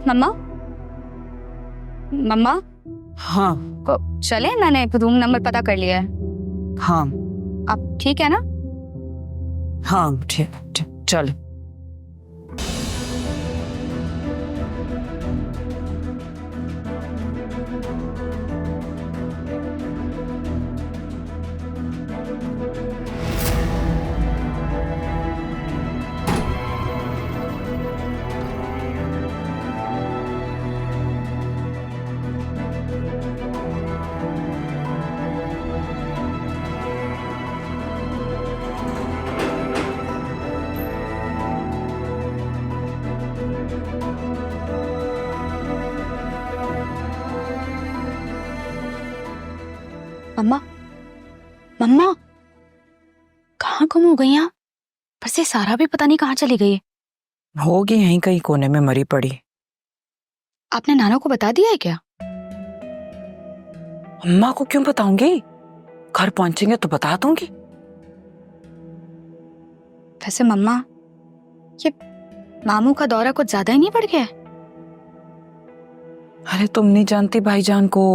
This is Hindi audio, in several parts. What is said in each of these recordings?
मम्मा, मम्मा हाँ को चले, मैंने रूम नंबर पता कर लिया है। हाँ आप ठीक है ना? हाँ ठीक ठीक, चल। मम्मा, मम्मा कहाँ गुम हो गई आप? पर से सारा भी पता नहीं कहाँ चली गई है। होगी यहीं कहीं कोने में मरी पड़ी। आपने नाना को बता दिया है क्या? अम्मा को क्यों बताऊंगी, घर पहुंचेंगे तो बता दूंगी। वैसे मम्मा, ये मामू का दौरा कुछ ज्यादा ही नहीं बढ़ गया है? अरे तुम नहीं जानती भाईजान को,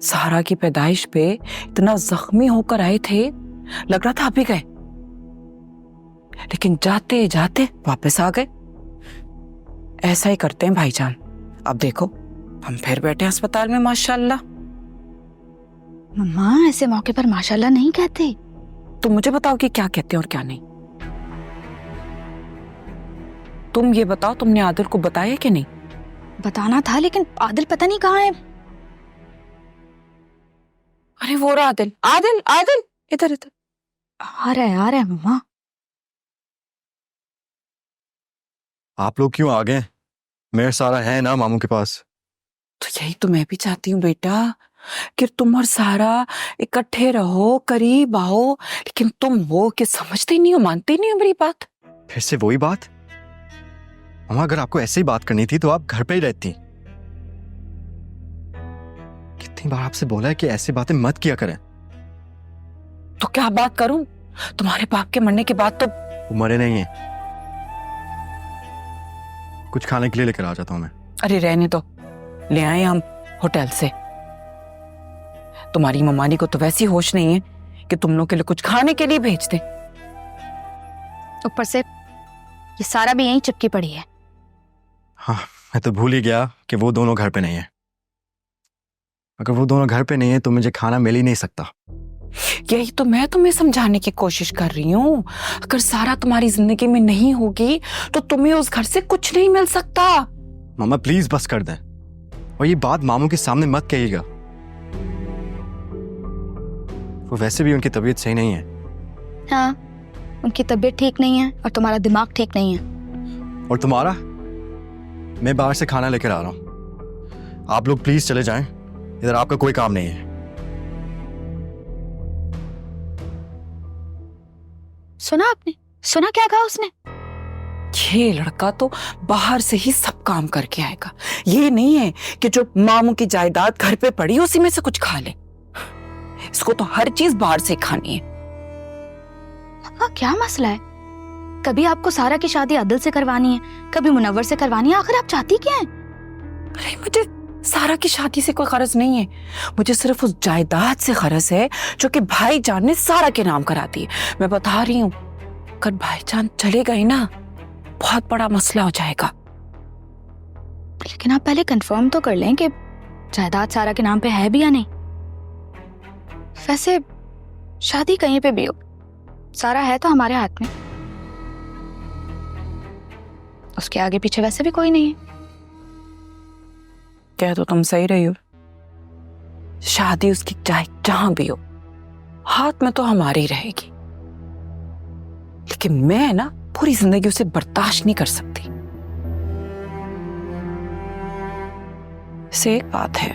सारा की पैदाइश पे इतना जख्मी होकर आए थे, लग रहा था आप ही गए, लेकिन जाते जाते वापस आ गए। ऐसा ही करते हैं भाईजान। अब देखो हम फिर बैठे हैं अस्पताल में माशाल्लाह। मम्मा ऐसे मौके पर माशाल्लाह नहीं कहते। तुम मुझे बताओ कि क्या कहते हैं और क्या नहीं। तुम ये बताओ, तुमने आदिल को बताया कि नहीं? बताना था लेकिन आदिल पता नहीं कहाँ है। अरे वो रहा आदिल, आदिल आदिल इधर इधर। आ रहा है मम्मा। आप लोग क्यों आ गए? मेरा सारा है ना मामू के पास। तो यही तो मैं भी चाहती हूँ बेटा, कि तुम और सारा इकट्ठे रहो, करीब आओ, लेकिन तुम वो कि समझते नहीं हो, मानते नहीं हो मेरी बात। फिर से वही बात? मामा अगर आपको ऐसे ही बात करनी थी तो आप घर पे ही रहती। कितनी बार आपसे बोला है कि ऐसी बातें मत किया करें। तो क्या बात करूं, तुम्हारे बाप के मरने के बाद तो। वो मरे नहीं है। कुछ खाने के लिए लेकर आ जाता हूं मैं। अरे रहने दो, ले आए हम होटल से। तुम्हारी ममानी को तो वैसी होश नहीं है कि तुम लोग के लिए कुछ खाने के लिए भेज दे। ऊपर से ये सारा भी यहीं चिपकी पड़ी है। हाँ, मैं तो भूल ही गया कि वो दोनों घर पे नहीं है। अगर वो दोनों घर पे नहीं है तो मुझे खाना मिल ही नहीं सकता। यही तो मैं तुम्हें समझाने की कोशिश कर रही हूँ। अगर सारा तुम्हारी जिंदगी में नहीं होगी तो तुम्हें उस घर से कुछ नहीं मिल सकता। मामा प्लीज बस कर दें, और ये बात मामू के सामने मत कहिएगा। वो वैसे भी उनकी तबीयत सही नहीं है। हाँ, उनकी तबीयत ठीक नहीं है और तुम्हारा दिमाग ठीक नहीं है। और तुम्हारा? मैं बाहर से खाना लेकर आ रहा हूं, आप लोग प्लीज चले जाएं, इधर आपका कोई काम नहीं है। सुना आपने? सुना क्या कहा उसने? ये लड़का तो बाहर से ही सब काम करके आएगा। ये नहीं है कि जो मामू की जायदाद घर पे पड़ी उसी में से कुछ खा ले। इसको तो हर चीज बाहर से खानी है। हाँ, क्या मसला है? कभी आपको सारा की शादी आदिल से करवानी है, कभी मुनव्वर से करवानी है, आखिर आप चाहती क्या हैं? अरे मुझे सारा की शादी से कोई गरज नहीं है, मुझे सिर्फ उस जायदाद से गरज है जो कि भाईजान ने सारा के नाम करा दी है। मैं बता रही हूँ, अगर भाईजान चले गए ना बहुत बड़ा मसला हो जाएगा। लेकिन आप पहले कंफर्म तो कर लें कि जायदाद सारा के नाम पे है भी या नहीं। वैसे शादी कहीं पे भी हो, सारा है तो हमारे हाथ में। उसके आगे पीछे वैसे भी कोई नहीं है। क्या तो तुम सही रही हो, शादी उसकी चाहे जहां भी हो, हाथ में तो हमारी रहेगी। लेकिन मैं ना पूरी जिंदगी उसे बर्दाश्त नहीं कर सकती। से एक बात है,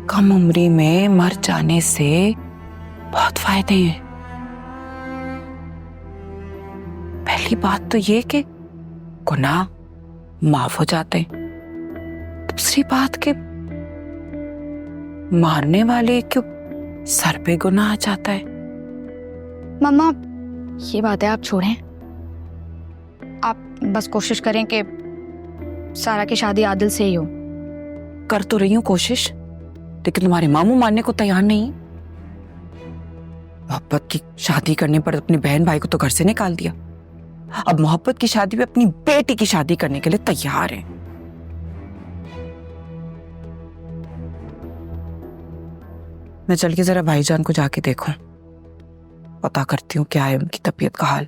कम उम्री में मर जाने से बहुत फायदे हैं। पहली बात तो ये कि गुनाह माफ हो जाते हैं। दूसरी बात कि मारने वाले क्यों सर पे गुनाह आ जाता है। मम्मा ये बातें आप छोड़ें। आप बस कोशिश करें कि सारा की शादी आदिल से ही हो। कर तो रही हूँ कोशिश, लेकिन तुम्हारे मामू मानने को तैयार नहीं। मोहब्बत की शादी करने पर अपने बहन भाई को तो घर से निकाल दिया, अब मोहब्बत की शादी पे अपनी बेटी की शादी करने के लिए तैयार है। मैं चल के जरा भाईजान को जाके देखूं, पता करती हूँ क्या है उनकी तबीयत का हाल।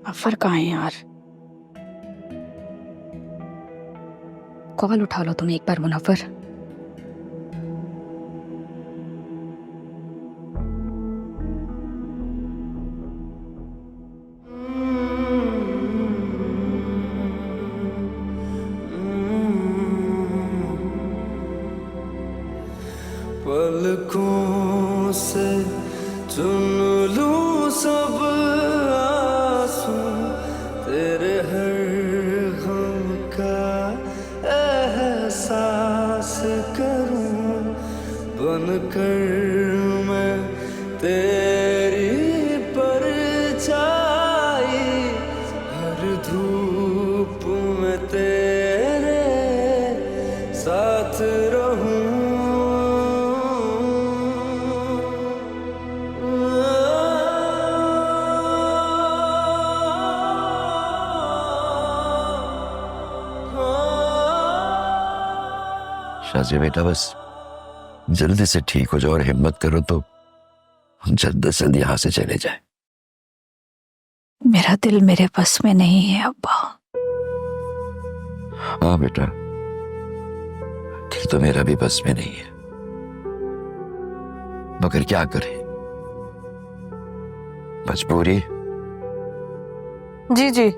मुनव्वर कहाँ है यार? कॉल उठा लो तुम एक बार मुनव्वर। पलकों से चुन लूं सब आंसू, तेरे हर गम का एहसास करूं, बनकर मैं तेरी परछाई, हर धूप में तेरे साथ रहूं। शाजी बेटा, बस जल्दी से ठीक हो जाओ और हिम्मत करो तो हम जल्द से जल्द यहाँ से चले जाए। मेरा दिल मेरे बस में नहीं है अब्बा। हाँ बेटा, दिल तो मेरा भी बस में नहीं है, मगर क्या करें, मजबूरी। जी जी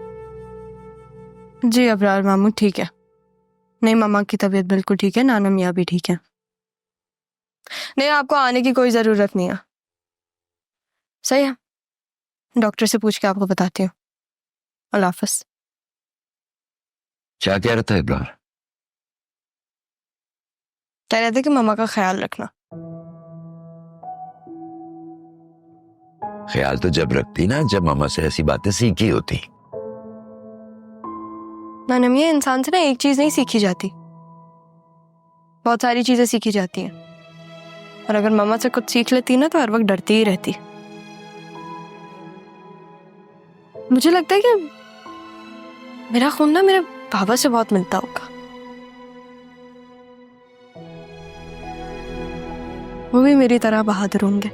जी अबरार मामू ठीक है। नहीं, मामा की तबीयत बिल्कुल ठीक है, नाना मियाँ भी ठीक है। नहीं, आपको आने की कोई जरूरत नहीं है। सही है, डॉक्टर से पूछ के आपको बताती हूँ। अल्लाह हाफ़िज़। क्या कह रहा था इब्रार? कह रहे थे कि मामा का ख्याल रखना। ख्याल तो जब रखती ना जब मामा से ऐसी बातें सीखी होती। नाना मियाँ, इंसान से ना एक चीज नहीं सीखी जाती, बहुत सारी चीजें सीखी जाती हैं। और अगर मामा से कुछ सीख लेती ना तो हर वक्त डरती ही रहती। मुझे लगता है कि मेरा खून ना मेरे बाबा से बहुत मिलता होगा। वो भी मेरी तरह बहादुर होंगे।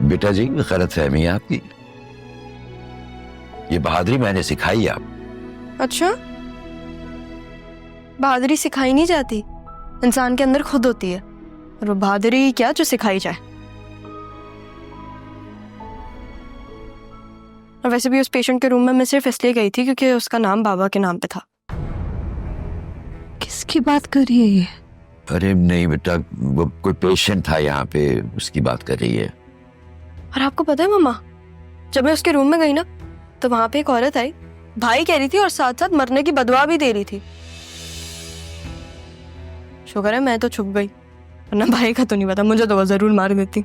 बेटा जी, गलत फहमी है आपकी, ये बहादुरी मैंने सिखाई आप। अच्छा, बहादुरी सिखाई नहीं जाती, इंसान के अंदर खुद होती है। और वो बहादुरी क्या जो सिखाई जाए। और वैसे भी उस पेशेंट के रूम में मैं सिर्फ इसलिए गई थी क्योंकि उसका नाम बाबा के नाम पे था। किसकी बात कर रही है ये? अरे नहीं बेटा, वो कोई पेशेंट था यहाँ पे, उसकी बात कर रही है। और आपको पता है मामा, जब मैं उसके रूम में गई ना तो वहां पे एक औरत आई, भाई कह रही थी और साथ साथ मरने की बदवा भी दे रही थी। शुक्र है मैं तो छुप गई, वरना भाई का तो नहीं पता, मुझे तो वो जरूर मार देती।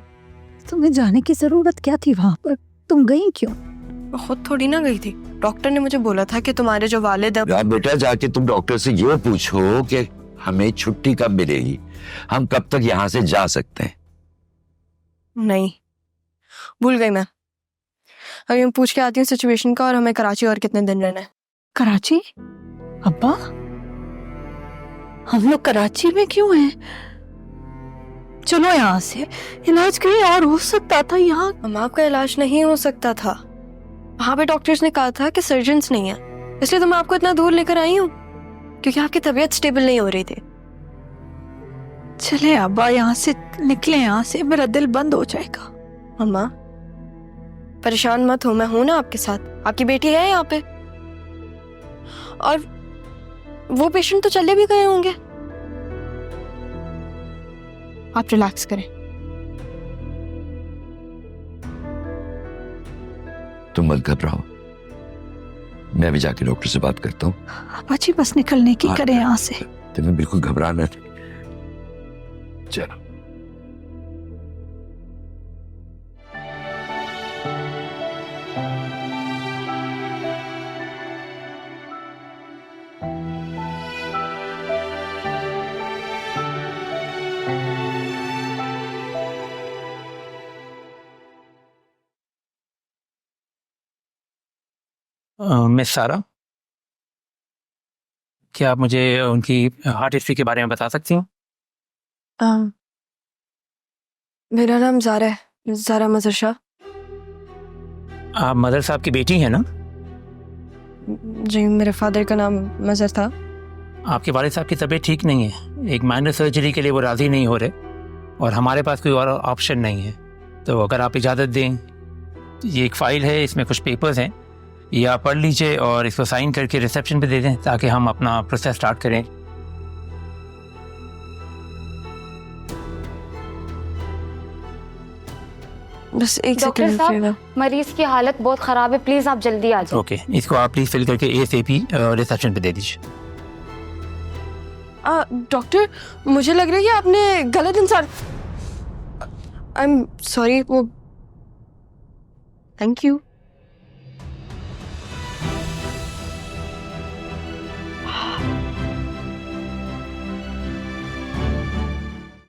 तुम्हें जाने की जरूरत क्या थी वहां पर? तुम गई क्यों? मैं खुद थोड़ी ना गई थी, डॉक्टर ने मुझे बोला था कि तुम्हारे जो वालिद है। यार बेटा, जाके तुम डॉक्टर से ये पूछो कि हमें छुट्टी कब मिलेगी, हम कब तक यहाँ से जा सकते हैं। नहीं, भूल गई मैं। अभी मैं पूछ के आती हूँ सिचुएशन का, और हमें कराची और कितने दिन रहना है। कराची? अब्बा, हम लोग कराची में क्यों हैं? चलो यहाँ से, इलाज कहीं और हो सकता था। यहाँ मम्मा, आपका इलाज नहीं हो सकता था, वहां पे डॉक्टर्स ने कहा था कि सर्जन्स नहीं है, इसलिए तो मैं आपको इतना दूर लेकर आई हूँ, क्योंकि आपकी तबीयत स्टेबल नहीं हो रही थी। चले अब्बा, यहाँ से निकले, यहाँ से, मेरा दिल बंद हो जाएगा। मम्मा परेशान मत हो, मैं हूं ना आपके साथ, आपकी बेटी है यहाँ पे। और वो पेशेंट तो चले भी गए होंगे, आप रिलैक्स करें। तुम मत घबराओ, मैं भी जाके डॉक्टर से बात करता हूँ। अब्बा जी, बस निकलने की करें यहाँ से। तुम्हें बिल्कुल घबराना नहीं, चलो। मिस सारा, क्या आप मुझे उनकी हार्ट हिस्ट्री के बारे में बता सकती हैं? मेरा नाम ज़ारा है, ज़ारा मज़हर शाह। आप मदर साहब की बेटी हैं ना? जी, मेरे फादर का नाम मज़हर था। आपके वालिद साहब की तबीयत ठीक नहीं है, एक माइनर सर्जरी के लिए वो राज़ी नहीं हो रहे और हमारे पास कोई और ऑप्शन नहीं है। तो अगर आप इजाज़त दें, ये एक फ़ाइल है, इसमें कुछ पेपर्स हैं, ये आप पढ़ लीजिए और इसको साइन करके रिसेप्शन पे दे दें ताकि हम अपना प्रोसेस स्टार्ट करें। बस एक डॉक्टर सेकंड साहब, रुकिएगा। मरीज की हालत बहुत खराब है, प्लीज आप जल्दी आ जाओ। ओके, इसको आप प्लीज़ फिल करके ASAP रिसेप्शन पे दे दीजिए। डॉक्टर, मुझे लग रहा है कि आपने गलत इंसान। I am sorry. वो थैंक यू।